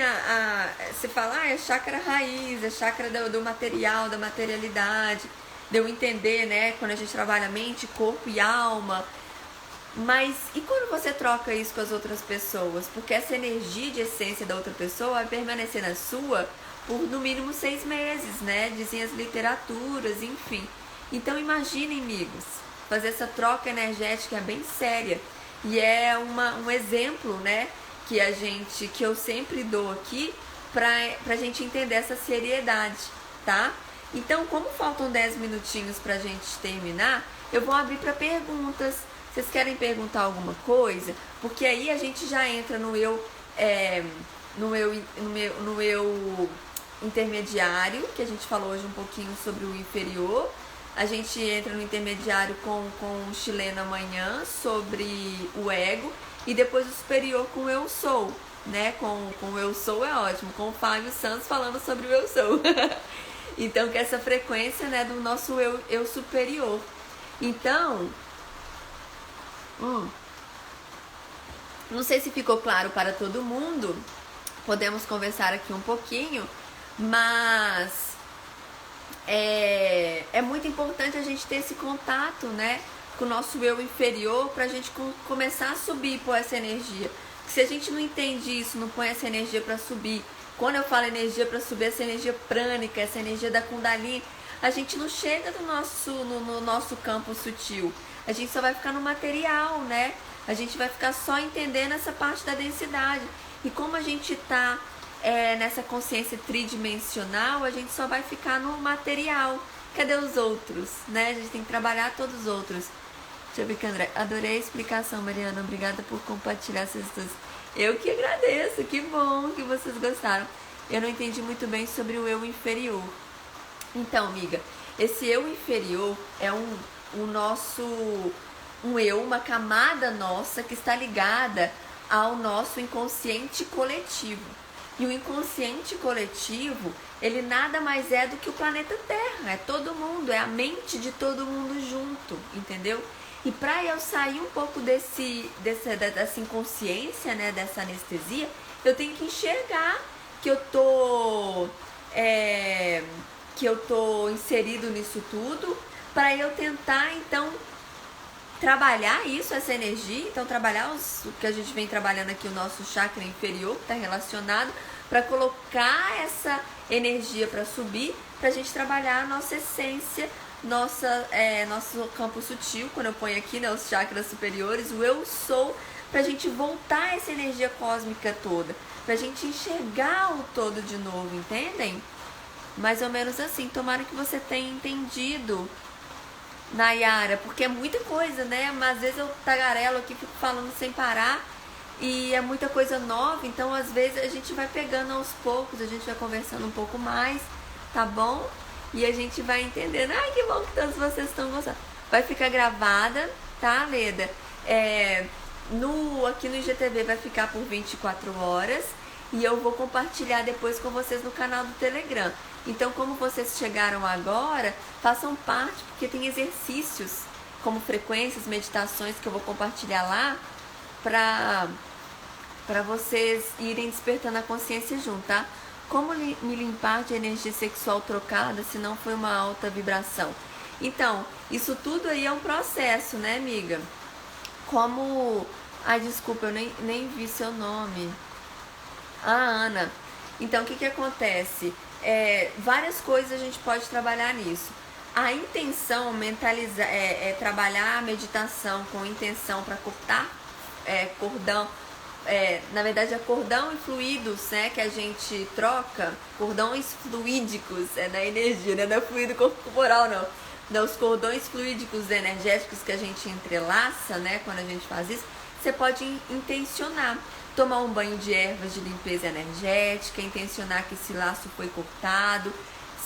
você fala, é chakra raiz, é chakra do material, da materialidade, de eu entender, né? Quando a gente trabalha mente, corpo e alma. Mas e quando você troca isso com as outras pessoas? Porque essa energia de essência da outra pessoa vai permanecer na sua por no mínimo 6 meses, né? Dizem as literaturas, enfim. Então imaginem, amigos, fazer essa troca energética é bem séria. E é um exemplo, né? Que eu sempre dou aqui pra gente entender essa seriedade, tá? Então, como faltam 10 minutinhos pra gente terminar, eu vou abrir para perguntas. Vocês querem perguntar alguma coisa? Porque aí a gente já entra no eu intermediário, que a gente falou hoje um pouquinho sobre o inferior. A gente entra no intermediário com o chileno amanhã sobre o ego. E depois o superior com o eu sou, né? Com o eu sou é ótimo. Com o Fábio Santos falando sobre o eu sou. Então, que é essa frequência, né, do nosso eu superior. Então, não sei se ficou claro para todo mundo. Podemos conversar aqui um pouquinho. Mas é muito importante a gente ter esse contato, né? Com o nosso eu inferior, pra gente começar a subir por essa energia. Porque se a gente não entende isso, não põe essa energia pra subir, quando eu falo energia pra subir, essa energia prânica, essa energia da Kundalini, a gente não chega no nosso campo sutil. A gente só vai ficar no material, né? A gente vai ficar só entendendo essa parte da densidade. E como a gente tá nessa consciência tridimensional, a gente só vai ficar no material. Cadê os outros, né? A gente tem que trabalhar todos os outros. Deixa eu ver aqui, André. Adorei a explicação, Mariana. Obrigada por compartilhar essas duas. Eu que agradeço. Que bom que vocês gostaram. Eu não entendi muito bem sobre o eu inferior. Então, amiga, esse eu inferior é um eu, uma camada nossa que está ligada ao nosso inconsciente coletivo. E o inconsciente coletivo, ele nada mais é do que o planeta Terra. É todo mundo, é a mente de todo mundo junto, entendeu? E para eu sair um pouco dessa inconsciência, né, dessa anestesia, eu tenho que enxergar que eu tô inserido nisso tudo, para eu tentar, então, trabalhar isso, essa energia, então trabalhar o que a gente vem trabalhando aqui, o nosso chakra inferior, que está relacionado, para colocar essa energia para subir, para a gente trabalhar a nossa essência, nosso campo sutil, quando eu ponho aqui, né, os chakras superiores, o eu sou, para a gente voltar essa energia cósmica toda, para a gente enxergar o todo de novo, entendem? Mais ou menos assim. Tomara que você tenha entendido, Nayara, porque é muita coisa, né? Mas às vezes eu tagarelo aqui, fico falando sem parar e é muita coisa nova, então às vezes a gente vai pegando aos poucos, a gente vai conversando um pouco mais, tá bom? E a gente vai entendendo. Ai, que bom que todos vocês estão gostando. Vai ficar gravada, tá, Leda? Aqui no IGTV vai ficar por 24 horas e eu vou compartilhar depois com vocês no canal do Telegram. Então, como vocês chegaram agora, façam parte, porque tem exercícios como frequências, meditações que eu vou compartilhar lá para vocês irem despertando a consciência junto, tá? Como me limpar de energia sexual trocada se não foi uma alta vibração? Então, isso tudo aí é um processo, né, amiga? Ai, desculpa, eu nem vi seu nome. A Ana. Então, o que acontece? Várias coisas a gente pode trabalhar nisso. A intenção, trabalhar a meditação com intenção para cortar cordão, na verdade é cordão e fluidos, né, que a gente troca, cordões fluídicos, da energia, não é da fluido corporal não, os cordões fluídicos energéticos que a gente entrelaça, né, quando a gente faz isso, você pode intencionar, tomar um banho de ervas de limpeza energética, intencionar que esse laço foi cortado,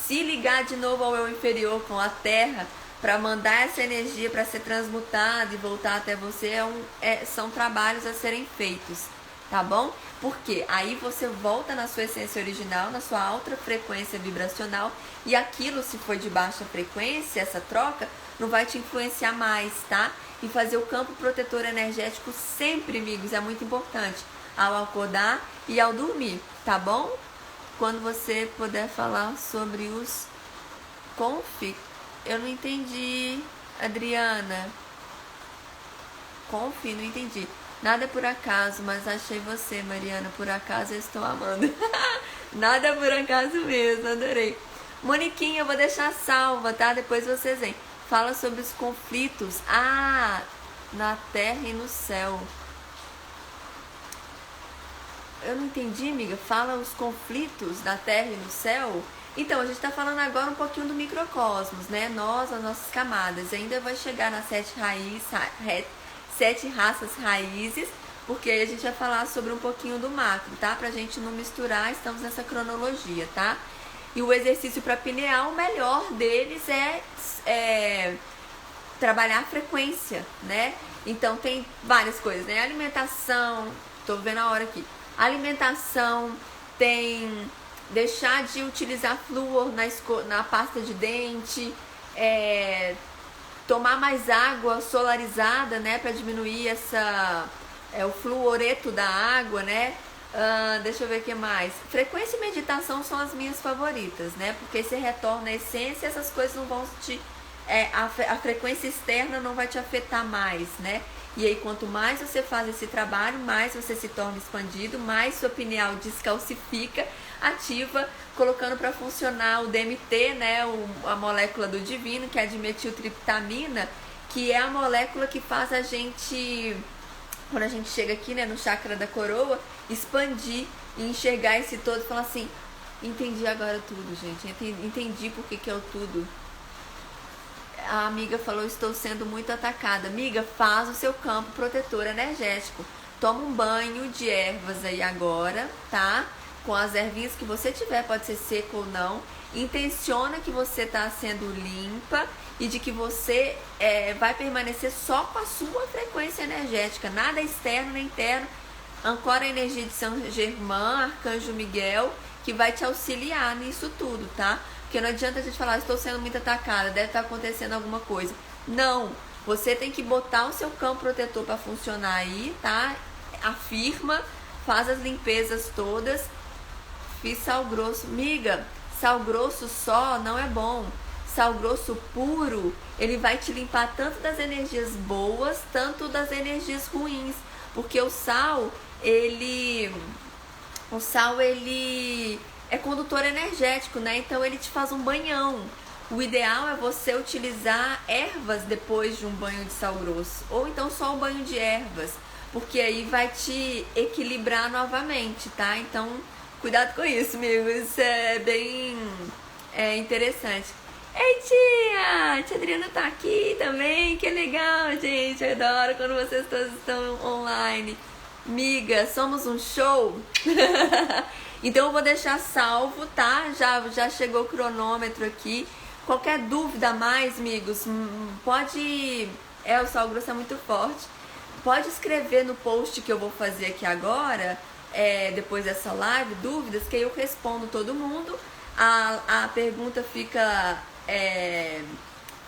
se ligar de novo ao eu inferior com a terra, para mandar essa energia para ser transmutada e voltar até você, são trabalhos a serem feitos, tá bom? Porque aí você volta na sua essência original, na sua alta frequência vibracional, e aquilo, se for de baixa frequência, essa troca, não vai te influenciar mais, tá? E fazer o campo protetor energético sempre, amigos, é muito importante, ao acordar e ao dormir, tá bom? Quando você puder falar sobre os eu não entendi, Adriana. Não entendi. Nada por acaso, mas achei você, Mariana. Por acaso eu estou amando. Nada por acaso mesmo, adorei. Moniquinha, eu vou deixar salva, tá? Depois vocês vêm. Fala sobre os conflitos. Na terra e no céu. Eu não entendi, amiga. Fala os conflitos da terra e no céu. Então, a gente está falando agora um pouquinho do microcosmos, né? As nossas camadas. Ainda vai chegar nas 7 raças raízes, porque aí a gente vai falar sobre um pouquinho do macro, tá? Pra gente não misturar, estamos nessa cronologia, tá? E o exercício para pineal, o melhor deles é trabalhar a frequência, né? Então, tem várias coisas, né? Alimentação, tô vendo a hora aqui. Alimentação, tem... deixar de utilizar flúor na pasta de dente, tomar mais água solarizada, né, para diminuir o fluoreto da água, né? Deixa eu ver o que mais. Frequência e meditação são as minhas favoritas, né? Porque você retorna à essência, essas coisas não vão a frequência externa não vai te afetar mais, né? E aí, quanto mais você faz esse trabalho, mais você se torna expandido, mais sua pineal descalcifica, ativa, colocando para funcionar o DMT, né, a molécula do divino, que é a dimetiltriptamina, que é a molécula que faz a gente, quando a gente chega aqui, né, no chakra da coroa, expandir e enxergar esse todo e falar assim, entendi agora tudo, gente, entendi por que é o tudo. A amiga falou, estou sendo muito atacada. Amiga, faz o seu campo protetor energético. Toma um banho de ervas aí agora, tá? Com as ervinhas que você tiver, pode ser seco ou não. Intenciona que você está sendo limpa e de que você vai permanecer só com a sua frequência energética. Nada externo nem interno. Ancora a energia de São Germain, Arcanjo Miguel, que vai te auxiliar nisso tudo, tá? Porque não adianta a gente falar, estou sendo muito atacada, deve estar acontecendo alguma coisa. Não, você tem que botar o seu campo protetor para funcionar aí, tá? Afirma, faz as limpezas todas. Fiz sal grosso. Miga, sal grosso só não é bom. Sal grosso puro, ele vai te limpar tanto das energias boas, tanto das energias ruins. Porque o sal, ele é condutor energético, né? Então ele te faz um banhão. O ideal é você utilizar ervas depois de um banho de sal grosso, ou então só um banho de ervas, porque aí vai te equilibrar novamente, tá? Então, cuidado com isso, amigo. Isso é bem interessante. Ei, tia! Tia Adriana tá aqui também. Que legal, gente. Eu adoro quando vocês todos estão online. Miga, somos um show? Então eu vou deixar salvo, tá? Já chegou o cronômetro aqui. Qualquer dúvida a mais, amigos, pode... o sal grosso é muito forte. Pode escrever no post que eu vou fazer aqui agora, depois dessa live, dúvidas, que aí eu respondo todo mundo. A pergunta fica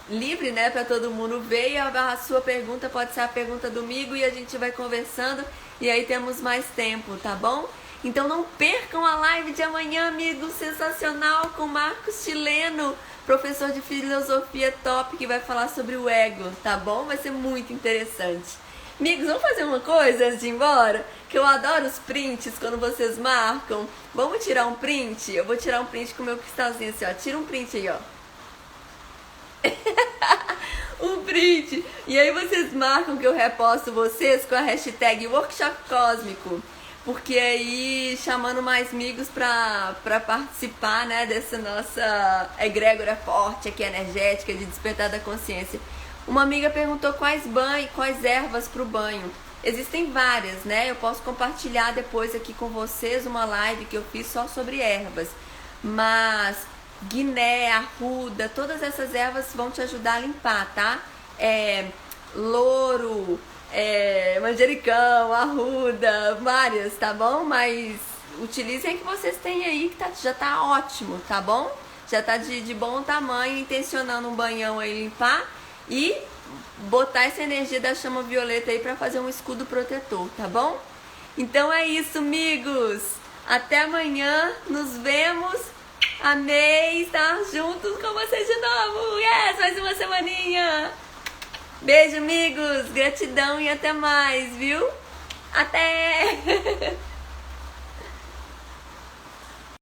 livre, né, para todo mundo ver. E a sua pergunta pode ser a pergunta do Migo e a gente vai conversando. E aí temos mais tempo, tá bom? Então não percam a live de amanhã, amigo, sensacional, com Marcos Chileno, professor de filosofia top, que vai falar sobre o ego, tá bom? Vai ser muito interessante. Amigos, vamos fazer uma coisa antes de ir embora? Que eu adoro os prints quando vocês marcam. Vamos tirar um print? Eu vou tirar um print com o meu cristalzinho assim, ó. Tira um print aí, ó. Um print. E aí vocês marcam que eu reposto vocês com a hashtag Workshop Cósmico. Porque aí, chamando mais amigos pra participar, né, dessa nossa egrégora forte aqui, energética, de despertar da consciência. Uma amiga perguntou quais ervas pro banho. Existem várias, né? Eu posso compartilhar depois aqui com vocês uma live que eu fiz só sobre ervas. Mas guiné, arruda, todas essas ervas vão te ajudar a limpar, tá? Louro, manjericão, arruda, várias, tá bom? Mas utilizem a que vocês têm aí, que já tá ótimo, tá bom? Já tá de bom tamanho, intencionando um banhão aí limpar e botar essa energia da chama violeta aí pra fazer um escudo protetor, tá bom? Então é isso, amigos. Até amanhã, nos vemos. Amei estar juntos com vocês de novo. Yes, mais uma semaninha. Beijo, amigos. Gratidão e até mais, viu? Até!